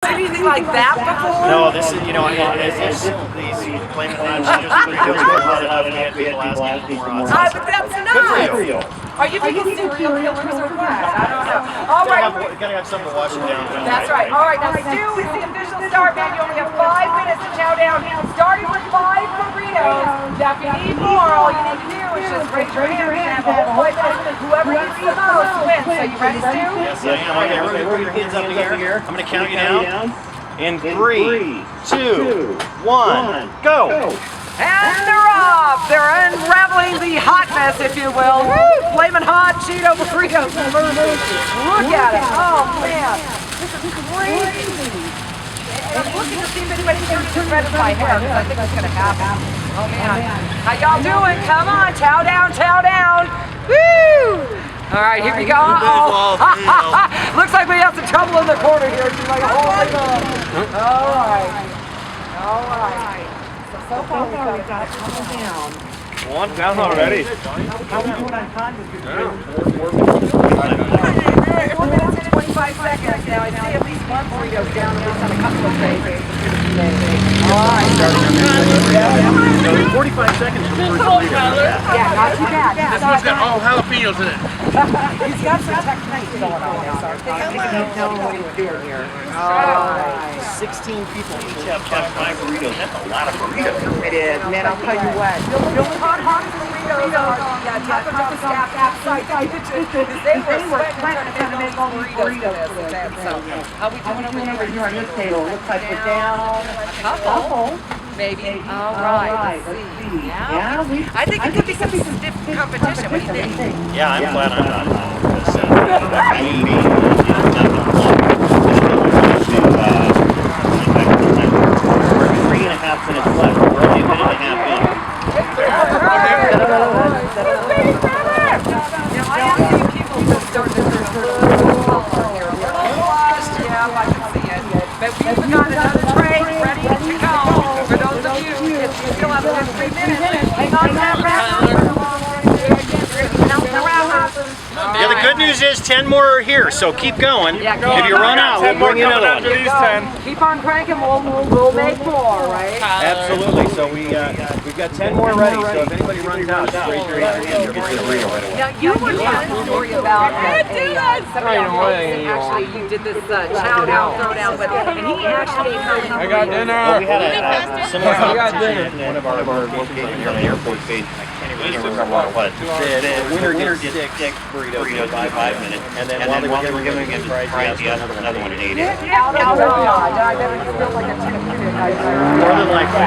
Anything like that before? No, this is, you know, these Flamin' Hot Cheetos Burritos are hot enough and yet people asking for more hot. But that's nice. Are you making serial killers or what? I don't know. All right. Gotta have something to wash it down. That's right. All right, now Stu is the official start, man. You only have 5 minutes to chow down. Starting with 5 burritos. Now, if you need more, all you need to do is just raise your hand and have a whole plate. Whoever eats the most wins. So you ready, Stu? Yes, I am. Okay, everybody put your hands up in the air. I'm gonna count you down. In 3, 2, 1, go! And they're off! They're unraveling the hotness, if you will. Woo! Flamin' hot Cheeto Burritos. Look at it. Oh, man. This is crazy. I'm looking to see if anybody's going to red in my hair, because I think it's going to happen. Oh, man. How y'all doing? Come on. Chow down, chow down. Woo! All right, here we go. Looks like we have some trouble in the corner here. She's like, oh my God. All right. All right. So far we've got it coming down. One down already. How we doing on time? 4 minutes and 25 seconds now. I see at least one burrito down at least on a couple of things. All right. 45 seconds for the first burrito. Yeah, not too bad. This one's got all jalapenos in it. He's got some technique going on now. So I think he's knowing what he's doing here. All right. 16 people each have 5 burritos. That's a lot of burritos. It is. Man, I'll tell you what. The only hot burritos are Taco John's staff outside the kitchen. They were sweating trying to make all these burritos. So, how we doing over here on this table? Looks like we're down a couple. Maybe. All right. Let's see. Yeah. I think it could be some stiff competition. What do you think? Yeah, I'm glad I'm not. Because, we're 3.5 minutes left. We're only a minute and a half in. I have seen people just start to turn a little color here. Yeah, I can see it. But we've got another tray ready to go. For those of you, if you still have 3 minutes, hang on to that wrap. Yeah, the good news is 10 more are here, so keep going. If you run out, we'll bring you another one. Keep on cranking, we'll make more, right? Absolutely. So we've got 10 more ready. So if anybody runs out, just raise your hand and you'll get the burrito right away. Now you were telling a story about actually you did this chow down, throw down, and he actually ate I got dinner. Well, we had a similar competition in one of our locations on the airport base. I can't remember what it was. The winner did 6 burritos by 5 minutes, and then while they were giving him the prize, he asked for another one and ate it. More than likely.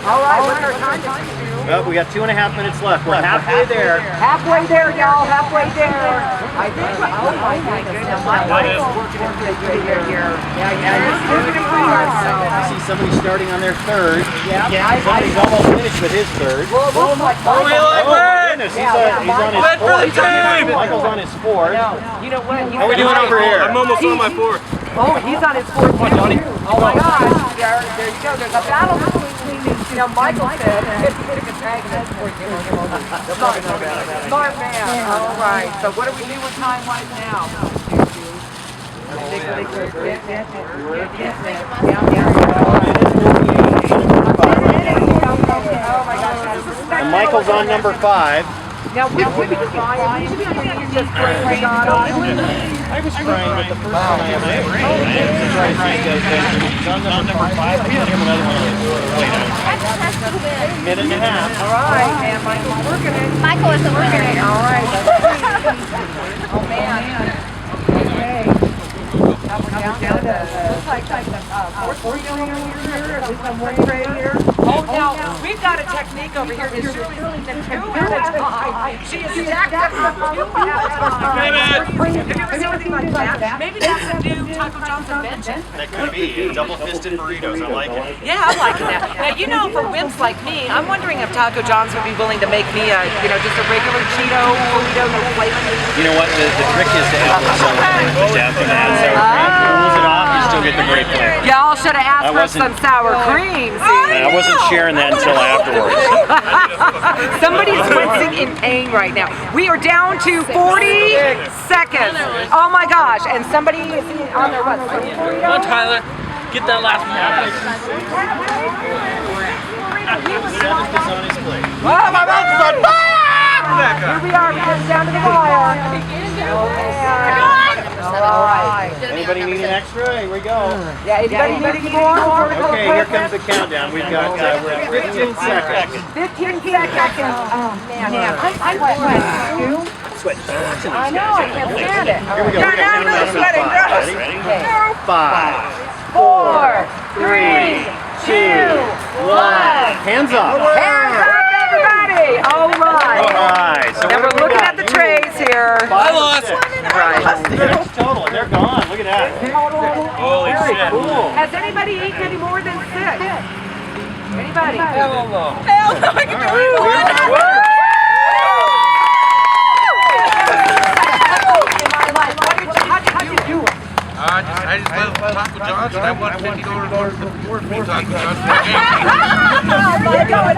All right, what's our time? Well, we got 2.5 minutes left. We're halfway there. Halfway there, y'all. Halfway there. I think. Oh my goodness. Michael's working in here. Yeah. He's working in hard. I see somebody starting on their third. Yeah. Somebody's almost finished with his third. Well, it looks like Oh my goodness, he's on his fourth. Michael's on his fourth. You know what? How are we doing over here? I'm almost on my 4th. Oh, he's on his 4th too. Oh my gosh. There you go. There's a battle between these. You know, Michael said, smart man. All right. So what do we do with time-wise now? And Michael's on number 5. Now, we should be trying. We should be just praying God. I was trying, but the first time I ever he's on number 5. I hit him another one. Minute and a half. All right, and Michael's working it. Michael is the winner. All right. Oh, man. Okay. Now we're down to the, looks like fourth here, at least I'm one tray here. Oh, now, we've got a technique over here. It's Shirley's eating 2 at a time. She is stacked up 2 at a time. Have you ever seen anything like that? Maybe that's a new Taco John's invention. That could be. Double-fisted burritos. I like it. Yeah, I'm liking that. Now, you know, for wimps like me, I'm wondering if Taco John's would be willing to make me a, just a regular Cheeto burrito, no flavor. You know what? The trick is to add some things after that. So cools it off. still get the great flavor. Y'all should have asked for some sour cream. See? I wasn't sharing that until afterwards. Somebody's wincing in pain right now. We are down to 40 seconds. Oh my gosh! And somebody is on their what? Come on, Tyler. Get that last one. Oh, my mouth is on fire! Here we are. We're just down to the wire. All right. Anybody need an extra? Here we go. Yeah. Anybody need more? Okay, here comes the countdown. We've got we're at 15 seconds. 15 seconds. Oh man. I'm sweating. I know. I can't stand it. Here we go. We're Now gonna I'm sweating. Ready? 5, 4, 3, 2, 1. Hands up. Hands up, everybody! All right. All right. So Now what we're do we looking got? at the trays here. I lost. Right. Six total. They're gone. Look at that. Holy Very shit. cool. Has anybody eaten any more than 6? Anybody? Hell no. How'd you do it? I just love Taco John's and I won $50 more for me Taco John's. Oh, my God.